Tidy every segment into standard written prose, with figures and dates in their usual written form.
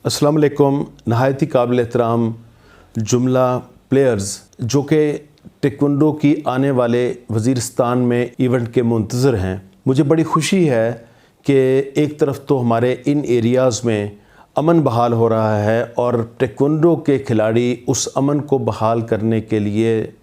अस्सलाम वालेकुम। नहायती काबिल एहतराम जुमला प्लेयर्स जो कि टेक्वांडो की आने वाले वज़ीरिस्तान में इवेंट के मुंतज़र हैं, मुझे बड़ी खुशी है कि एक तरफ तो हमारे इन एरियाज़ में अमन बहाल हो रहा है और टेक्वांडो के खिलाड़ी उस अमन को बहाल करने के लिए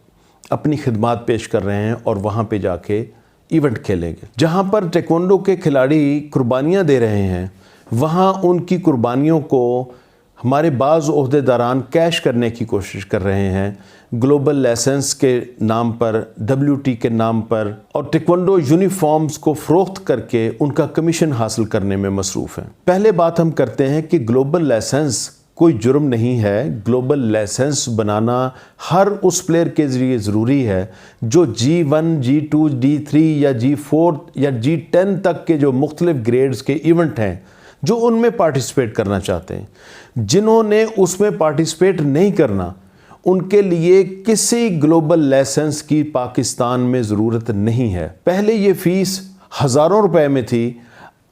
अपनी खिदमात पेश कर रहे हैं और वहाँ पे जाके इवेंट खेलेंगे। जहाँ पर टेक्वांडो के खिलाड़ी कुर्बानियाँ दे रहे हैं, वहाँ उनकी कुर्बानियों को हमारे बाज़ ओहदेदारान कैश करने की कोशिश कर रहे हैं, ग्लोबल लाइसेंस के नाम पर, WT के नाम पर, और टेक्वांडो यूनिफॉर्म्स को फ़रोख्त करके उनका कमीशन हासिल करने में मसरूफ़ हैं। पहले बात हम करते हैं कि ग्लोबल लाइसेंस कोई जुर्म नहीं है। ग्लोबल लाइसेंस बनाना हर उस प्लेयर के ज़रिए ज़रूरी है जो G1, G2, D3 या G4 या G10 तक के जो मुख्तलिफ ग्रेड्स के इवेंट हैं, जो उनमें पार्टिसिपेट करना चाहते हैं। जिन्होंने उसमें पार्टिसिपेट नहीं करना, उनके लिए किसी ग्लोबल लाइसेंस की पाकिस्तान में ज़रूरत नहीं है। पहले ये फ़ीस हज़ारों रुपए में थी।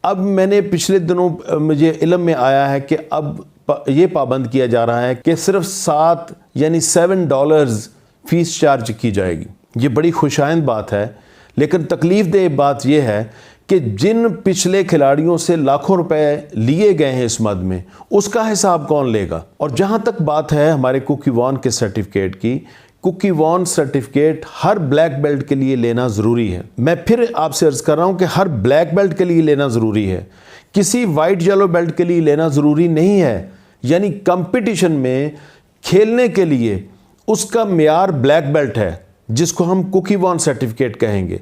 अब मैंने पिछले दिनों मुझे इल्म में आया है कि अब ये पाबंद किया जा रहा है कि सिर्फ $7 फ़ीस चार्ज की जाएगी। ये बड़ी खुशाइंद बात है, लेकिन तकलीफ़देह बात यह है कि जिन पिछले खिलाड़ियों से लाखों रुपए लिए गए हैं इस मद में, उसका हिसाब कौन लेगा। और जहाँ तक बात है हमारे कुकी वॉन के सर्टिफिकेट की, कुकी वॉन सर्टिफिकेट हर ब्लैक बेल्ट के लिए लेना ज़रूरी है। मैं फिर आपसे अर्ज़ कर रहा हूँ कि हर ब्लैक बेल्ट के लिए लेना ज़रूरी है, किसी वाइट येलो बेल्ट के लिए लेना ज़रूरी नहीं है। यानी कंपटीशन में खेलने के लिए उसका मेयार ब्लैक बेल्ट है, जिसको हम कुकी वॉन सर्टिफिकेट कहेंगे।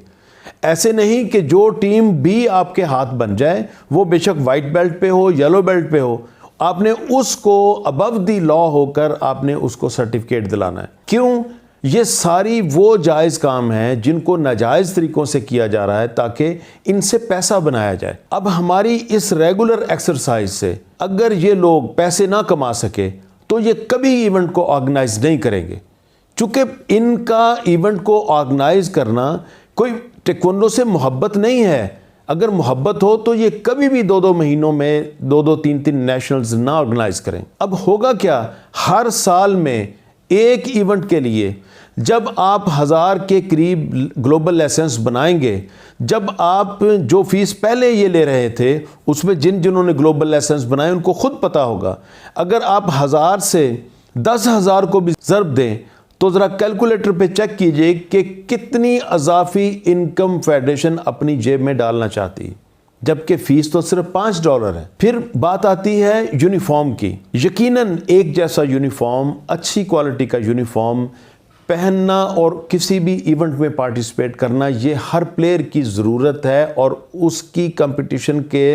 ऐसे नहीं कि जो टीम भी आपके हाथ बन जाए, वो बेशक वाइट बेल्ट पे हो, येलो बेल्ट पे हो, आपने उसको अबव दी लॉ होकर आपने उसको सर्टिफिकेट दिलाना है। क्यों? ये सारी वो जायज़ काम है जिनको नाजायज़ तरीक़ों से किया जा रहा है ताकि इनसे पैसा बनाया जाए। अब हमारी इस रेगुलर एक्सरसाइज से अगर ये लोग पैसे ना कमा सके तो ये कभी इवेंट को ऑर्गेनाइज नहीं करेंगे, चूँकि इनका इवेंट को ऑर्गेनाइज करना कोई टेक्वांडो से मोहब्बत नहीं है। अगर मोहब्बत हो तो ये कभी भी 2-2 महीनों में 2-2, 3-3 नेशनल्स ना ऑर्गेनाइज करें। अब होगा क्या, हर साल में एक इवेंट के लिए जब आप 1000 के करीब ग्लोबल लाइसेंस बनाएंगे, जब आप जो फ़ीस पहले ये ले रहे थे उसमें जिन्होंने ग्लोबल लाइसेंस बनाए उनको खुद पता होगा, अगर आप 1000 से 10,000 को भी ज़र्ब दें तो ज़रा कैलकुलेटर पे चेक कीजिए कि कितनी अज़ाफ़ी इनकम फेडरेशन अपनी जेब में डालना चाहती है, जबकि फ़ीस तो सिर्फ $5 है। फिर बात आती है यूनिफॉर्म की। यकीनन एक जैसा यूनिफॉर्म, अच्छी क्वालिटी का यूनिफॉर्म पहनना और किसी भी इवेंट में पार्टिसिपेट करना, ये हर प्लेयर की ज़रूरत है और उसकी कंपटीशन के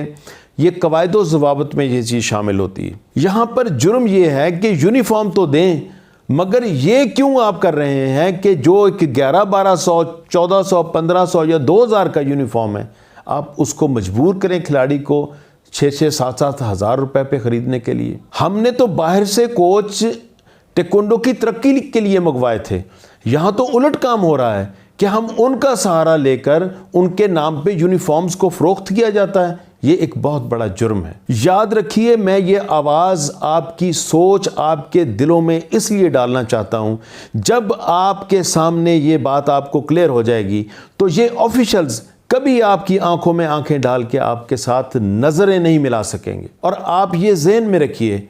ये कवायद व ज़वाबित में ये चीज़ शामिल होती है। यहाँ पर जुर्म ये है कि यूनिफॉर्म तो दें, मगर ये क्यों आप कर रहे हैं कि जो एक 1100-1200, 1400, 1500 या 2000 का यूनिफॉर्म है, आप उसको मजबूर करें खिलाड़ी को 6-6, 7-7 हज़ार रुपए पे ख़रीदने के लिए। हमने तो बाहर से कोच टेक्वांडो की तरक्की के लिए मंगवाए थे। यहाँ तो उलट काम हो रहा है कि हम उनका सहारा लेकर उनके नाम पे यूनिफॉर्म्स को फ़रोख्त किया जाता है। ये एक बहुत बड़ा जुर्म है। याद रखिए, मैं ये आवाज़ आपकी सोच, आपके दिलों में इसलिए डालना चाहता हूँ, जब आपके सामने ये बात आपको क्लियर हो जाएगी तो ये ऑफिशियल्स कभी आपकी आंखों में आंखें डाल के आपके साथ नज़रें नहीं मिला सकेंगे। और आप ये ज़हन में रखिए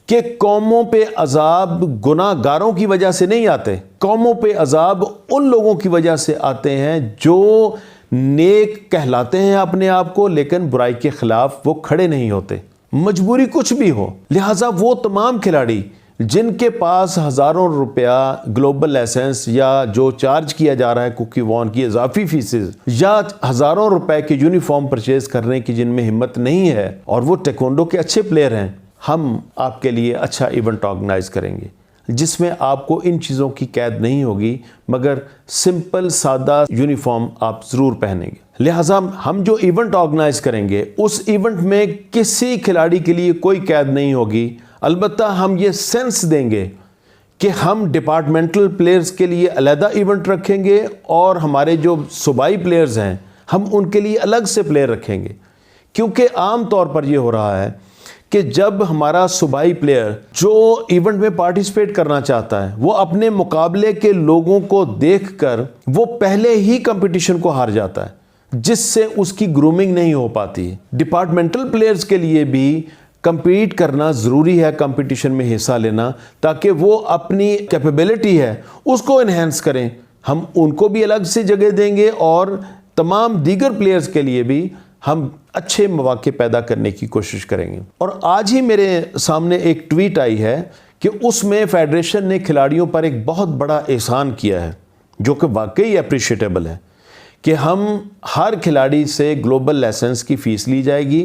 कि कौमों पे अजाब गुनाहगारों की वजह से नहीं आते, कौमों पे अजाब उन लोगों की वजह से आते हैं जो नेक कहलाते हैं अपने आप को, लेकिन बुराई के खिलाफ वो खड़े नहीं होते, मजबूरी कुछ भी हो। लिहाजा वो तमाम खिलाड़ी जिनके पास हज़ारों रुपया ग्लोबल लाइसेंस या जो चार्ज किया जा रहा है कुकी वॉन की इजाफी फीसेस या हज़ारों रुपए के यूनिफॉर्म परचेज करने की जिनमें हिम्मत नहीं है और वो टेक्वांडो के अच्छे प्लेयर हैं, हम आपके लिए अच्छा इवेंट ऑर्गेनाइज करेंगे जिसमें आपको इन चीज़ों की कैद नहीं होगी, मगर सिंपल सादा यूनिफॉर्म आप ज़रूर पहनेंगे। लिहाजा हम जो इवेंट ऑर्गेनाइज करेंगे उस इवेंट में किसी खिलाड़ी के लिए कोई कैद नहीं होगी। अलबत्ता हम ये सेंस देंगे कि हम डिपार्टमेंटल प्लेयर्स के लिए अलहदा इवेंट रखेंगे और हमारे जो सूबाई प्लेयर्स हैं हम उनके लिए अलग से प्लेयर रखेंगे, क्योंकि आम तौर पर ये हो रहा है कि जब हमारा सूबाई प्लेयर जो इवेंट में पार्टिसिपेट करना चाहता है वो अपने मुकाबले के लोगों को देखकर वो पहले ही कंपटीशन को हार जाता है, जिससे उसकी ग्रूमिंग नहीं हो पाती है। डिपार्टमेंटल प्लेयर्स के लिए भी कंपीट करना ज़रूरी है, कंपटीशन में हिस्सा लेना, ताकि वो अपनी कैपेबिलिटी है उसको इन्हेंस करें। हम उनको भी अलग से जगह देंगे और तमाम दीगर प्लेयर्स के लिए भी हम अच्छे मौके पैदा करने की कोशिश करेंगे। और आज ही मेरे सामने एक ट्वीट आई है कि उसमें फेडरेशन ने खिलाड़ियों पर एक बहुत बड़ा एहसान किया है, जो कि वाकई अप्रिशिएटेबल है, कि हम हर खिलाड़ी से ग्लोबल लाइसेंस की फ़ीस ली जाएगी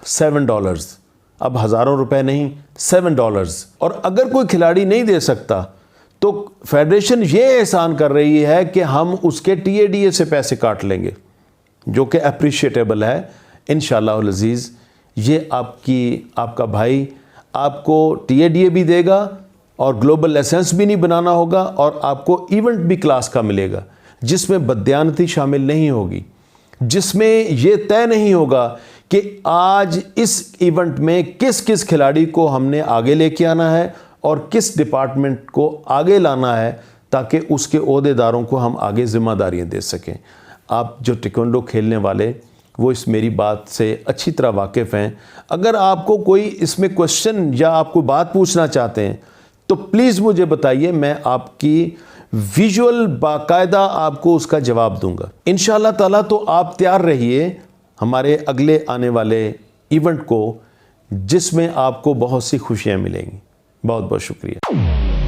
$7, अब हज़ारों रुपए नहीं, $7। और अगर कोई खिलाड़ी नहीं दे सकता तो फेडरेशन ये एहसान कर रही है कि हम उसके TADA से पैसे काट लेंगे, जो कि अप्रिशिएटेबल है। इंशाअल्लाह अज़ीज़ ये आपका भाई आपको TADA भी देगा और ग्लोबल लाइसेंस भी नहीं बनाना होगा, और आपको इवेंट भी क्लास का मिलेगा जिसमें बददियानती शामिल नहीं होगी, जिसमें ये तय नहीं होगा कि आज इस इवेंट में किस किस खिलाड़ी को हमने आगे लेके आना है और किस डिपार्टमेंट को आगे लाना है, ताकि उसके ओहदेदारों को हम आगे ज़िम्मेदारियां दे सकें। आप जो टेक्वांडो खेलने वाले वो इस मेरी बात से अच्छी तरह वाकिफ़ हैं। अगर आपको कोई इसमें क्वेश्चन या आप कोई बात पूछना चाहते हैं तो प्लीज़ मुझे बताइए, मैं आपकी विजुअल बाकायदा आपको उसका जवाब दूंगा इंशाअल्लाह ताला। तो आप तैयार रहिए हमारे अगले आने वाले इवेंट को, जिसमें आपको बहुत सी खुशियां मिलेंगी। बहुत बहुत शुक्रिया।